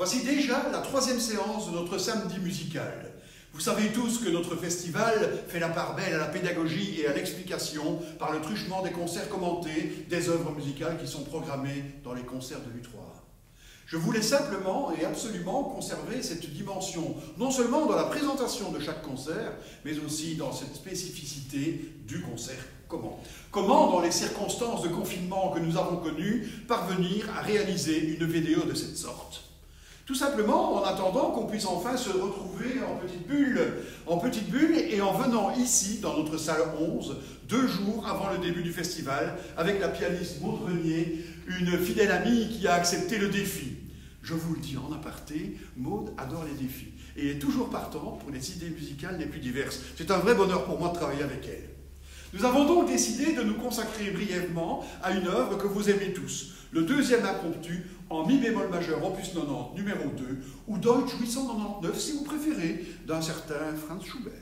Voici déjà la troisième séance de notre samedi musical. Vous savez tous que notre festival fait la part belle à la pédagogie et à l'explication par le truchement des concerts commentés, des œuvres musicales qui sont programmées dans les concerts de l'U3. Je voulais simplement et absolument conserver cette dimension, non seulement dans la présentation de chaque concert, mais aussi dans cette spécificité du concert comment. Comment, dans les circonstances de confinement que nous avons connues, parvenir à réaliser une vidéo de cette sorte. Tout simplement en attendant qu'on puisse enfin se retrouver en petite bulle et en venant ici, dans notre salle 11, 2 jours avant le début du festival, avec la pianiste Maud Renier, une fidèle amie qui a accepté le défi. Je vous le dis en aparté, Maud adore les défis et est toujours partante pour les idées musicales les plus diverses. C'est un vrai bonheur pour moi de travailler avec elle. Nous avons donc décidé de nous consacrer brièvement à une œuvre que vous aimez tous, le deuxième impromptu en mi bémol majeur opus 90 numéro 2 ou Deutsch 899 si vous préférez d'un certain Franz Schubert.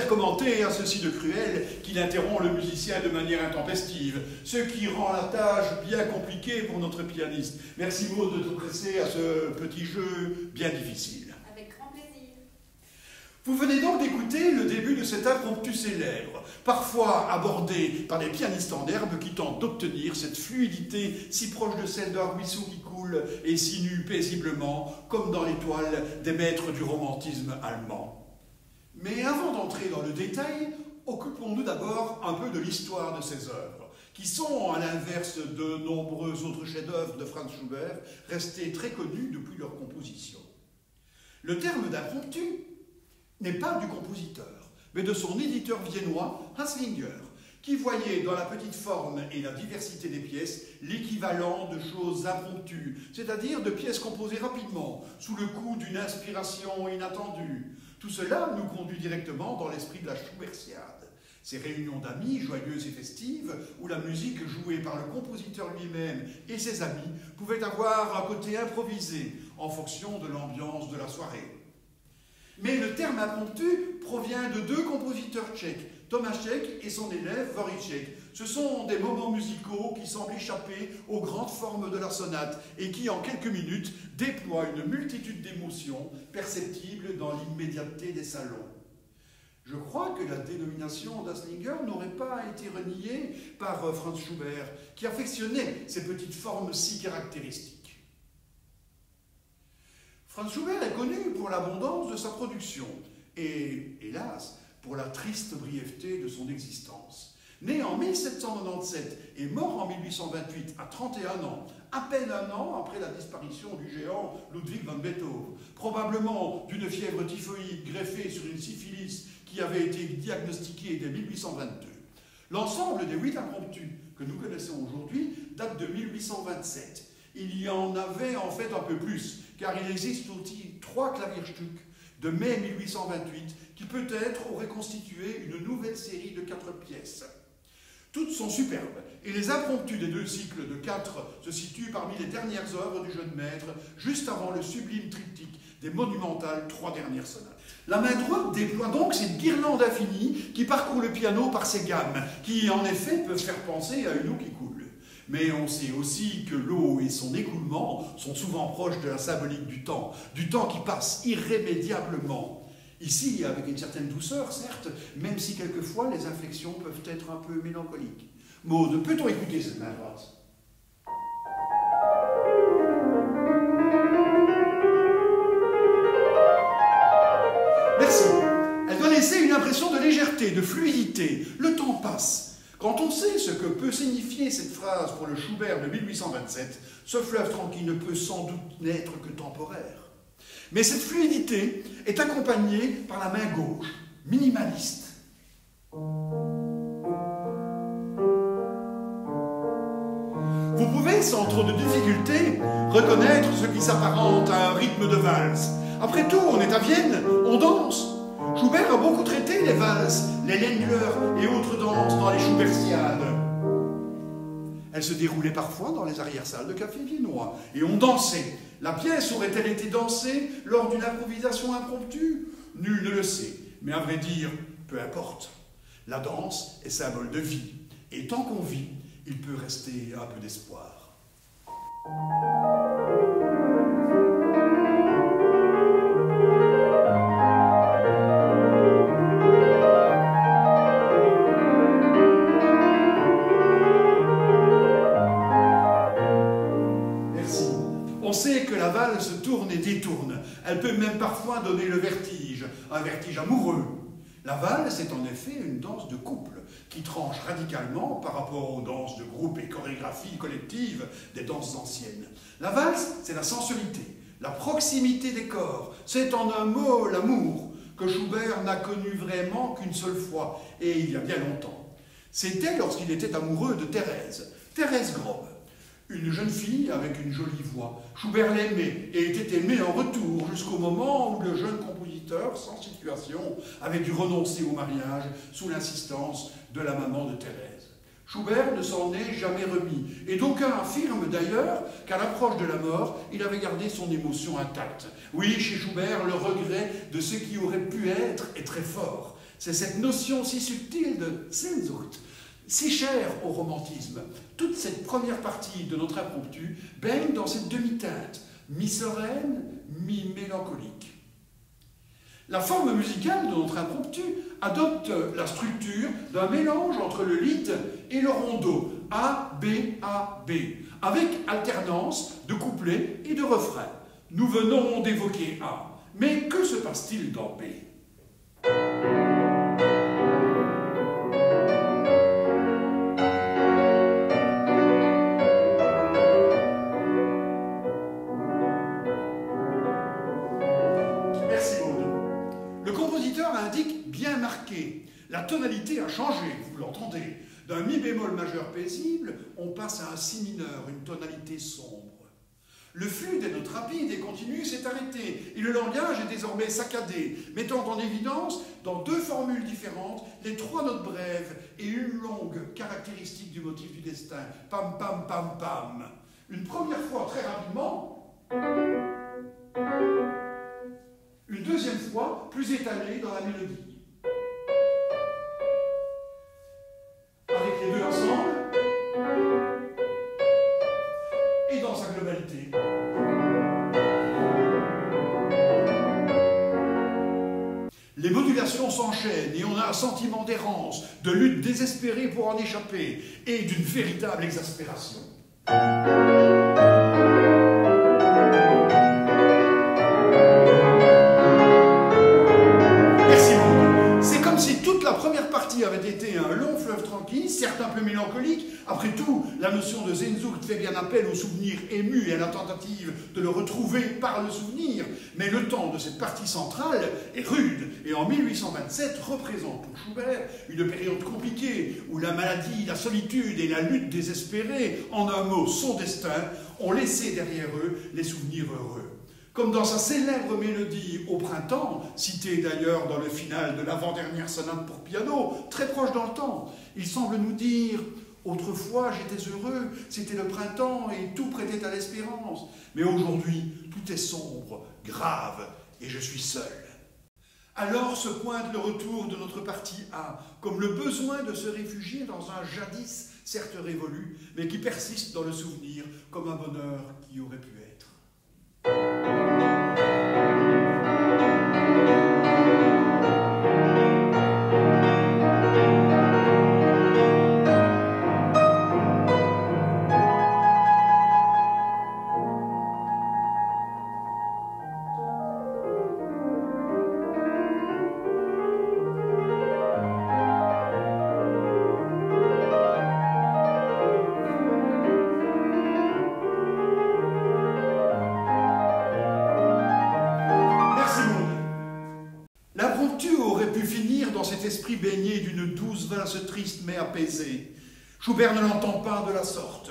Commenté a ceci de cruel qu'il interrompt le musicien de manière intempestive, ce qui rend la tâche bien compliquée pour notre pianiste. Merci Maud de te presser à ce petit jeu bien difficile. Avec grand plaisir. Vous venez donc d'écouter le début de cet impromptu célèbre, parfois abordé par des pianistes en herbe qui tentent d'obtenir cette fluidité si proche de celle d'un ruisseau qui coule et sinue paisiblement, comme dans l'étoile des maîtres du romantisme allemand. Mais avant d'entrer dans le détail, occupons-nous d'abord un peu de l'histoire de ces œuvres, qui sont, à l'inverse de nombreux autres chefs-d'œuvre de Franz Schubert, restés très connus depuis leur composition. Le terme d'impromptu n'est pas du compositeur, mais de son éditeur viennois, Haslinger, qui voyait dans la petite forme et la diversité des pièces l'équivalent de choses impromptues, c'est-à-dire de pièces composées rapidement, sous le coup d'une inspiration inattendue. Tout cela nous conduit directement dans l'esprit de la Schubertiade, ces réunions d'amis joyeuses et festives où la musique jouée par le compositeur lui-même et ses amis pouvait avoir un côté improvisé en fonction de l'ambiance de la soirée. Mais le terme impromptu provient de 2 compositeurs tchèques, Tomášek et son élève Dvořiček. Ce sont des moments musicaux qui semblent échapper aux grandes formes de la sonate et qui, en quelques minutes, déploient une multitude d'émotions perceptibles dans l'immédiateté des salons. Je crois que la dénomination d'Haslinger n'aurait pas été reniée par Franz Schubert, qui affectionnait ces petites formes si caractéristiques. Franz Schubert est connu pour l'abondance de sa production et, hélas, pour la triste brièveté de son existence. Né en 1797 et mort en 1828 à 31 ans, à peine un an après la disparition du géant Ludwig van Beethoven, probablement d'une fièvre typhoïde greffée sur une syphilis qui avait été diagnostiquée dès 1822. L'ensemble des 8 impromptus que nous connaissons aujourd'hui date de 1827. Il y en avait en fait un peu plus, car il existe aussi 3 Klavierstücke de mai 1828 qui peut-être auraient constitué une nouvelle série de 4 pièces. Toutes sont superbes, et les impromptus des 2 cycles de 4 se situent parmi les dernières œuvres du jeune maître, juste avant le sublime triptyque des monumentales 3 dernières sonates. La main droite déploie donc cette guirlande infinie qui parcourt le piano par ses gammes, qui en effet peuvent faire penser à une eau qui coule. Mais on sait aussi que l'eau et son écoulement sont souvent proches de la symbolique du temps qui passe irrémédiablement. Ici, avec une certaine douceur, certes, même si quelquefois les inflexions peuvent être un peu mélancoliques. Maud, peut-on écouter cette main droite? Merci. Elle doit laisser une impression de légèreté, de fluidité. Le temps passe. Quand on sait ce que peut signifier cette phrase pour le Schubert de 1827, ce fleuve tranquille ne peut sans doute n'être que temporaire. Mais cette fluidité est accompagnée par la main gauche, minimaliste. Vous pouvez, sans trop de difficulté, reconnaître ce qui s'apparente à un rythme de valse. Après tout, on est à Vienne, on danse. Schubert a beaucoup traité les valses, les Ländler et autres danses dans les Schubertiades. Elles se déroulaient parfois dans les arrière-salles de café viennois, et on dansait. La pièce aurait-elle été dansée lors d'une improvisation impromptue? Nul ne le sait, mais à vrai dire, peu importe. La danse est symbole de vie, et tant qu'on vit, il peut rester un peu d'espoir. On sait que la valse tourne et détourne. Elle peut même parfois donner le vertige, un vertige amoureux. La valse est en effet une danse de couple qui tranche radicalement par rapport aux danses de groupe et chorégraphies collectives des danses anciennes. La valse, c'est la sensualité, la proximité des corps. C'est en un mot l'amour que Schubert n'a connu vraiment qu'une seule fois, et il y a bien longtemps. C'était lorsqu'il était amoureux de Thérèse Grob. Une jeune fille avec une jolie voix. Schubert l'aimait et était aimé en retour jusqu'au moment où le jeune compositeur, sans situation, avait dû renoncer au mariage sous l'insistance de la maman de Thérèse. Schubert ne s'en est jamais remis et d'aucuns affirment d'ailleurs qu'à l'approche de la mort, il avait gardé son émotion intacte. Oui, chez Schubert, le regret de ce qui aurait pu être est très fort. C'est cette notion si subtile de Sehnsucht, si chère au romantisme. Toute cette première partie de notre impromptu baigne dans cette demi-teinte, mi-sereine, mi-mélancolique. La forme musicale de notre impromptu adopte la structure d'un mélange entre le lied et le rondo, A, B, A, B, avec alternance de couplets et de refrains. Nous venons d'évoquer A, mais que se passe-t-il dans B? Indique bien marqué. La tonalité a changé, vous l'entendez. D'un mi bémol majeur paisible, on passe à un si mineur, une tonalité sombre. Le flux des notes rapides et continues s'est arrêté, et le langage est désormais saccadé, mettant en évidence, dans deux formules différentes, les trois notes brèves et une longue caractéristique du motif du destin. Pam, pam, pam, pam. Une première fois, très rapidement, une deuxième fois, plus étalée dans la mélodie. Avec les deux ensemble, et dans sa globalité. Les modulations s'enchaînent et on a un sentiment d'errance, de lutte désespérée pour en échapper, et d'une véritable exaspération. La première partie avait été un long fleuve tranquille, certes un peu mélancolique. Après tout, la notion de Sehnsucht fait bien appel au souvenir ému et à la tentative de le retrouver par le souvenir. Mais le temps de cette partie centrale est rude, et en 1827 représente pour Schubert une période compliquée où la maladie, la solitude et la lutte désespérée, en un mot son destin, ont laissé derrière eux les souvenirs heureux. Comme dans sa célèbre mélodie Au printemps, citée d'ailleurs dans le final de l'avant-dernière sonate pour piano, très proche dans le temps, il semble nous dire « Autrefois j'étais heureux, c'était le printemps et tout prêtait à l'espérance. Mais aujourd'hui, tout est sombre, grave et je suis seul. » Alors se pointe le retour de notre partie A, comme le besoin de se réfugier dans un jadis certes révolu, mais qui persiste dans le souvenir comme un bonheur qui aurait pu être. pu finir dans cet esprit baigné d'une douce valse triste mais apaisée. Schubert ne l'entend pas de la sorte.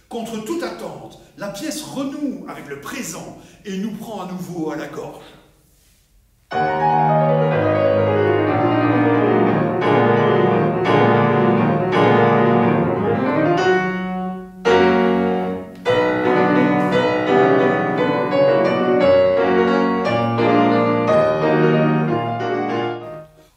Contre toute attente, la pièce renoue avec le présent et nous prend à nouveau à la gorge.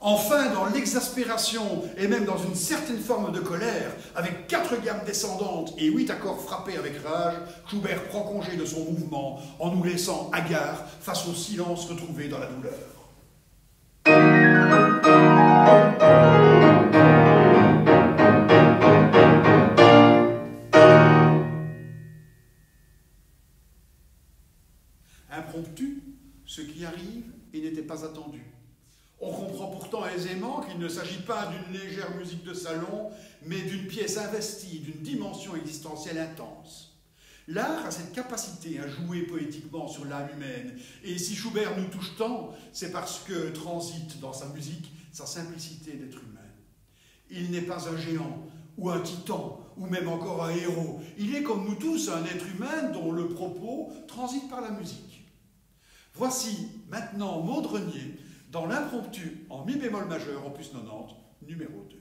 Enfin, dans l'exaspération et même dans une certaine forme de colère, avec 4 gammes descendantes et 8 accords frappés avec rage, Schubert prend congé de son mouvement en nous laissant hagards face au silence retrouvé dans la douleur. Impromptu, ce qui arrive et n'était pas attendu. On comprend pourtant aisément qu'il ne s'agit pas d'une légère musique de salon, mais d'une pièce investie d'une dimension existentielle intense. L'art a cette capacité à jouer poétiquement sur l'âme humaine, et si Schubert nous touche tant, c'est parce que transite dans sa musique sa simplicité d'être humain. Il n'est pas un géant, ou un titan, ou même encore un héros. Il est comme nous tous un être humain dont le propos transite par la musique. Voici maintenant Maud Renier, dans l'impromptu en mi bémol majeur, opus 90, numéro 2.